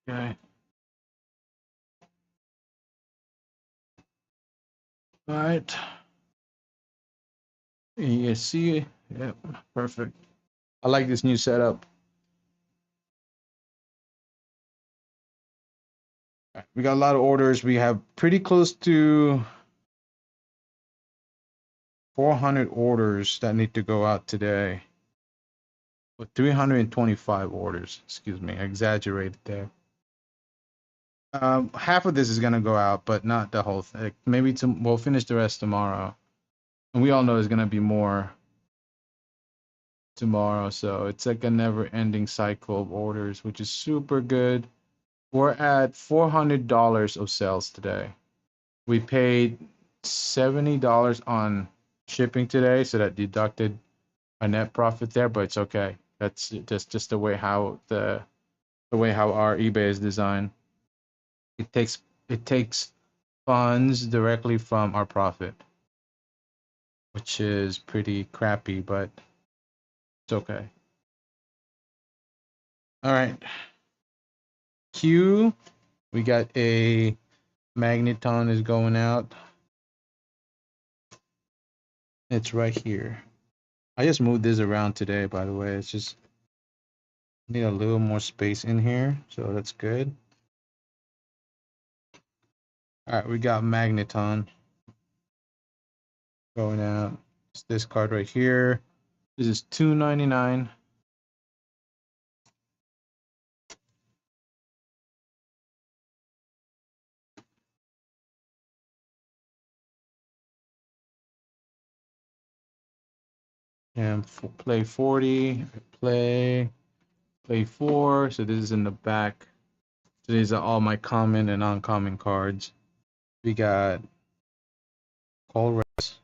Okay. All right. You see, yep, perfect. I like this new setup. We got a lot of orders. We have pretty close to 400 orders that need to go out today. With 325 orders. Excuse me, I exaggerated there. Half of this is gonna go out, but not the whole thing. Maybe we'll finish the rest tomorrow. And we all know there's gonna be more tomorrow, so it's like a never-ending cycle of orders, which is super good. We're at $400 of sales today. We paid $70 on shipping today, so that deducted a net profit there, but it's okay. That's just the way how our eBay is designed. It takes funds directly from our profit, which is pretty crappy, but it's okay. All right. Q, we got a magneton is going out. It's right here. I just moved this around today, by the way. It's just need a little more space in here, so that's good. All right, we got magneton going out. It's this card right here. This is $2.99. And play 40, play 4. So this is in the back. So these are all my common and uncommon cards. We got Call Rest.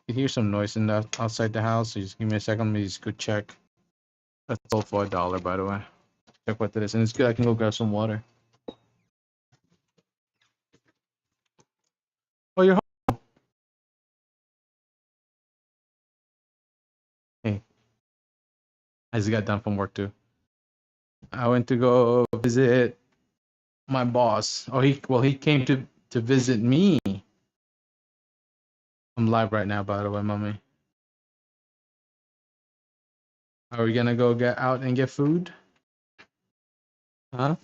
You hear some noise in the outside the house. So just give me a second. Let me just go check. That's all for $1, by the way. Check what that is. And it's good. I can go grab some water. Oh, you're home. Hey, I just got done from work too. I went to go visit my boss. Oh, he came to visit me. I'm live right now, by the way, mommy. Are we gonna go get out and get food? Huh?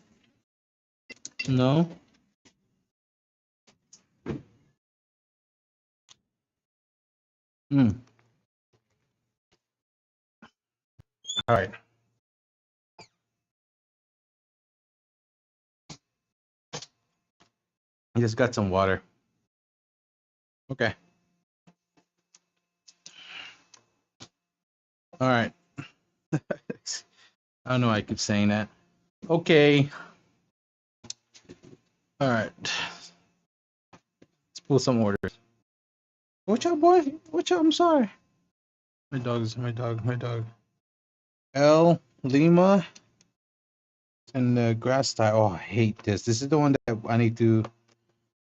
No? Hmm. All right. I just got some water. Okay. All right. I don't know why I keep saying that. Okay. All right. Let's pull some orders. Watch out, boy. Watch out. I'm sorry. My dog. L Lima and the grass tie. Oh, I hate this. This is the one that I need to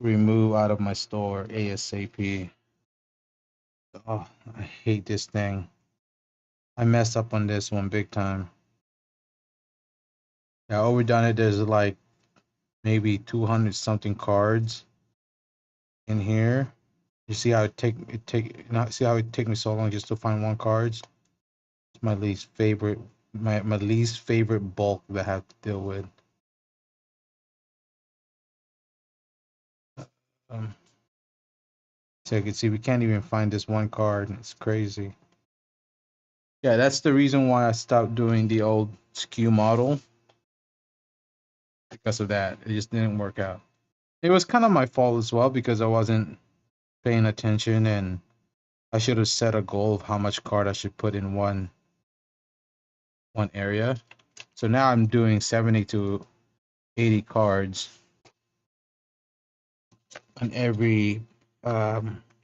remove out of my store ASAP. Oh, I hate this thing. I messed up on this one big time. Yeah, overdone it. There's like maybe 200 something cards in here. You see how see how it take me so long just to find one cards? It's my least favorite my least favorite bulk that I have to deal with. Um, so you can see we can't even find this one card. It's crazy. Yeah, that's the reason why I stopped doing the old SKU model because of that. It just didn't work out. It was kind of my fault as well because I wasn't paying attention and I should have set a goal of how much card I should put in one area. So now I'm doing 70 to 80 cards on every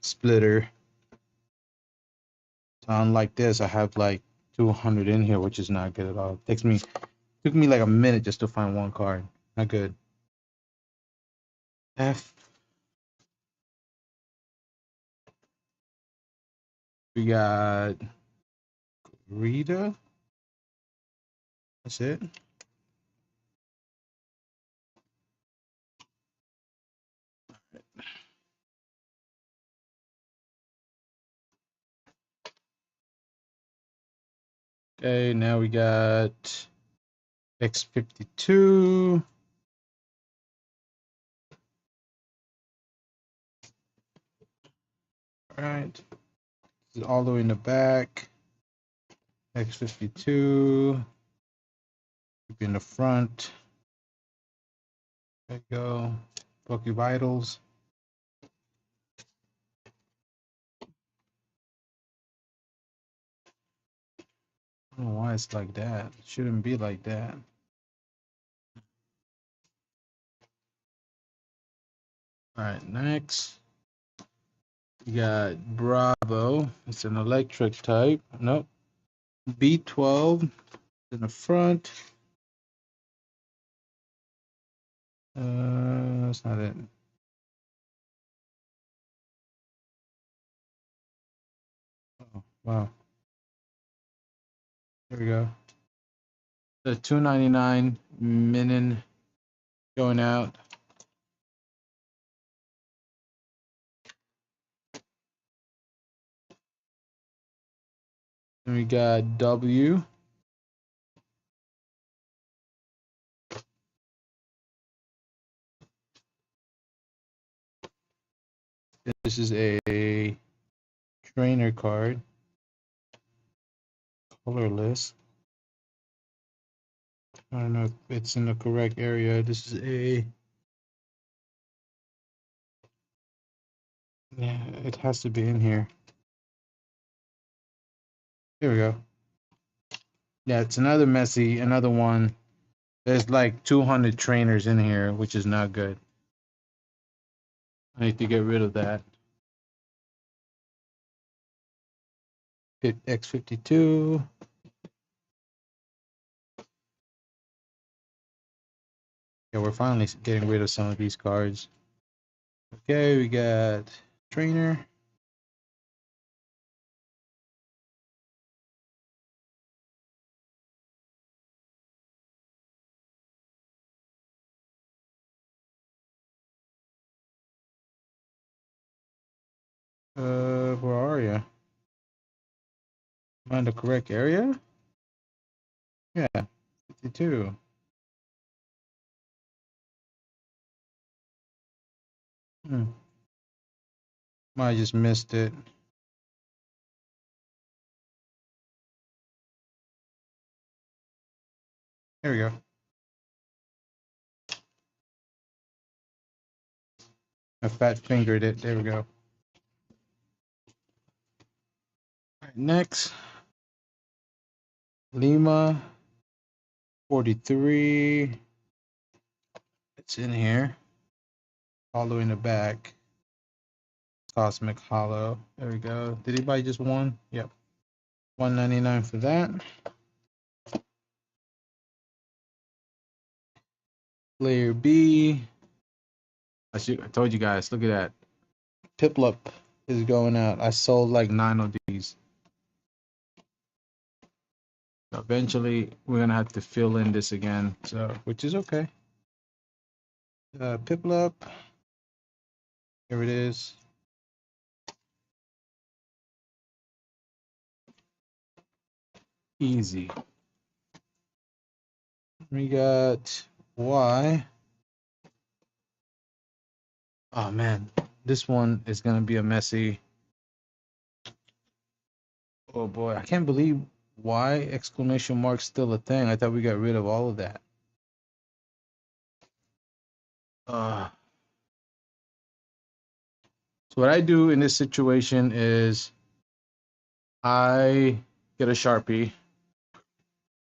splitter. So unlike this, I have like 200 in here, which is not good at all. Took me like a minute just to find one card. Not good. F. We got Rita. That's it. Okay, now we got X52. All right. This is all the way in the back. X52. In the front. There you go. Poke Vitals. I don't know why it's like that. It shouldn't be like that. All right, next. We got Bravo. It's an electric type. Nope. B12 in the front. That's not it. Oh, wow. Here we go. The 299 Minin going out. And we got W. This is a trainer card. Colorless. I don't know if it's in the correct area. This is a... Yeah, it has to be in here. Here we go. Yeah, it's another one. There's like 200 trainers in here, which is not good. I need to get rid of that. Hit X52. Yeah, we're finally getting rid of some of these cards. Okay, we got trainer. Where are you? Am I in the correct area? Yeah, 52. I just missed it. Here we go. I fat fingered it. There we go. All right, next. Lima 43. It's in here. All the way in the back. Cosmic Hollow. There we go. Did he buy just one? Yep. $1.99 for that. Player B. I told you guys, look at that. Piplup is going out. I sold like 9 of these. So eventually, we're going to have to fill in this again, so which is okay. Piplup. Here it is. Easy. We got Y. Oh man, this one is gonna be a messy. Oh boy, I can't believe Y exclamation mark still a thing. I thought we got rid of all of that. So what I do in this situation is I get a Sharpie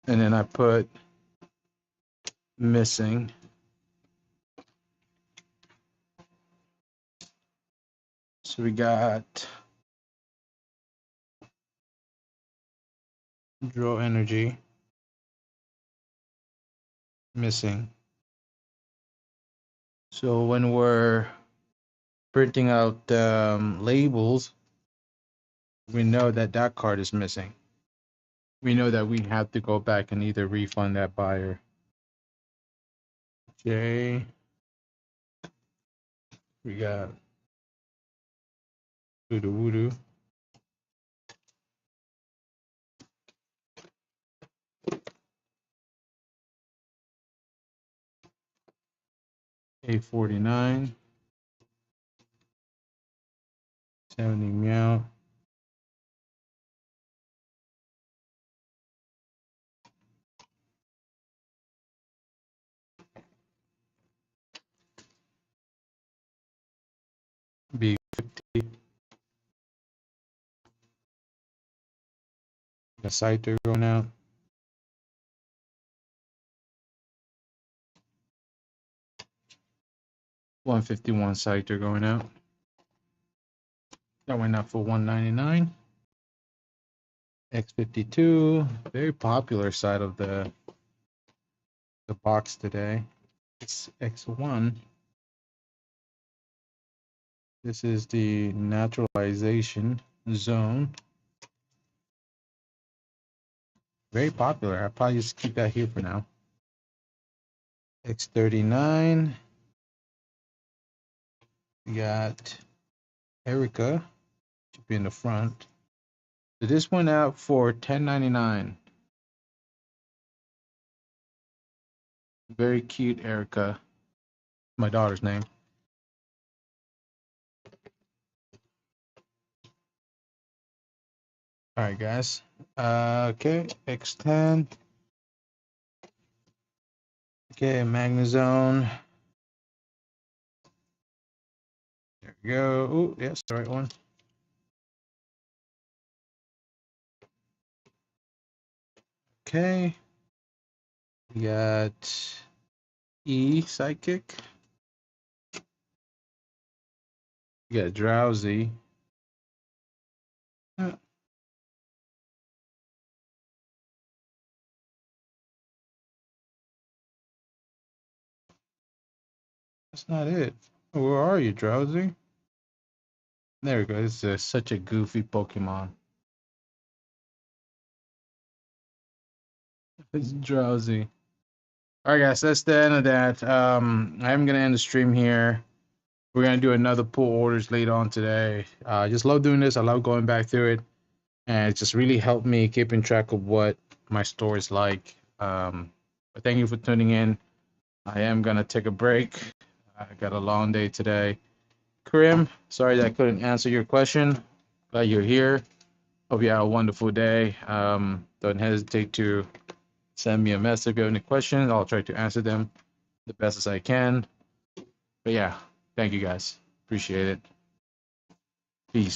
and then I put missing. So we got draw energy missing. So when we're printing out labels, we know that that card is missing. We know that we have to go back and either refund that buyer. J. We got Voodoo Voodoo. A49. 70 Meow. B50. The Scyther going out. $151 Scyther going out. That went out for $199. X52, very popular side of the box today. It's X1. This is the naturalization zone. Very popular. I'll probably just keep that here for now. X39. We got Erica. Should be in the front. So this went out for $10.99. Very cute Erica. My daughter's name. All right, guys. Okay, X10. Okay, Magnezone. There we go. Oh, yes, the right one. Okay. We got E Psychic. We got Drowsy. That's not it. Where are you, Drowsy? There we go. This is such a goofy Pokemon. It's Drowsy. All right, guys, that's the end of that. I'm gonna end the stream here. We're gonna do another pull orders later on today. I just love doing this. I love going back through it, and it just really helped me keeping track of what my store is like. But thank you for tuning in. I am gonna take a break. I got a long day today. Karim, sorry that I couldn't answer your question. Glad you're here. Hope you have a wonderful day. Don't hesitate to send me a message if you have any questions. I'll try to answer them the best as I can. But yeah, thank you guys. Appreciate it.